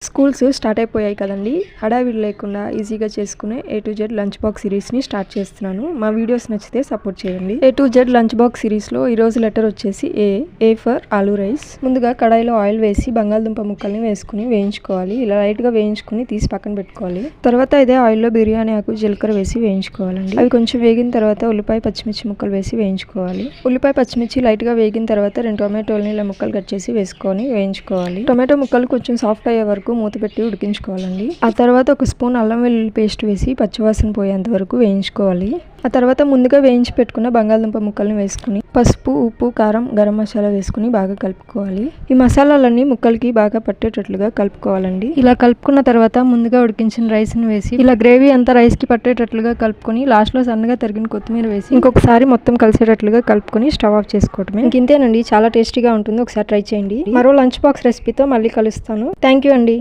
Schools start అయిపోయాయి కదండి. హడావిడి లేకుండా ఈజీగా చేసుకునే A to Z lunch box సిరీస్ని స్టార్ట్ చేస్తున్నాను. మా వీడియోస్ నచ్చితే సపోర్ట్ చేయండి. A to Z lunch box సిరీస్లో ఈరోజు లెటర్ వచ్చేసి ఏ ఫర్ ఆలూ రైస్. ముందుగా కడాయిలో ఆయిల్ వేసి బంగాళదుంప ముక్కల్ని వేసుకుని వేయించుకోవాలి. ఇలా లైట్గా వేయించుకుని తీసి పక్కన పెట్టుకోవాలి. తర్వాత ఇదే ఆయిల్లో బిర్యానీ ఆకు జీలకర్ర వేసి వేయించుకోవాలండి. అవి కొంచెం వేగిన తర్వాత ఉల్లిపాయ పచ్చిమిర్చి ముక్కలు వేసి వేయించుకోవాలి. ఉల్లిపాయ పచ్చిమిర్చి లైట్గా వేగిన తర్వాత 2 టొమాటోల్ని ఇలా ముక్కలు కట్ చేసి వేసుకొని వేయించుకోవాలి. టొమాటో ముక్కలు కొంచెం సాఫ్ట్ అయ్యే వరకు మూత పెట్టి ఉడికించుకోవాలండి. ఆ తర్వాత 1 స్పూన్ అల్లం వెల్లుల్లి పేస్ట్ వేసి పచ్చివాసన పోయేంత వరకు వేయించుకోవాలి. ఆ తర్వాత ముందుగా వేయించి పెట్టుకున్న బంగాళదుంప ముక్కల్ని వేసుకుని పసుపు, ఉప్పు, కారం, గరం మసాలా వేసుకుని బాగా కలుపుకోవాలి. ఈ మసాలాలన్నీ ముక్కలకి బాగా పట్టేటట్లుగా కలుపుకోవాలండి. ఇలా కలుపుకున్న తర్వాత ముందుగా ఉడికించిన రైస్ ని వేసి ఇలా గ్రేవీ అంతా రైస్ కి పట్టేటట్లుగా కలుపుకొని లాస్ట్ లో సన్నగా తరిగిన కొత్తిమీర వేసి ఇంకొకసారి మొత్తం కలిసేటట్లుగా కలుపుకొని స్టవ్ ఆఫ్ చేసుకోవటమే. ఇంతేనండి, చాలా టేస్టీగా ఉంటుంది. ఒకసారి ట్రై చేయండి. మరో లంచ్ బాక్స్ రెసిపీతో మళ్ళీ కలుస్తాను. థ్యాంక్ యూ అండి.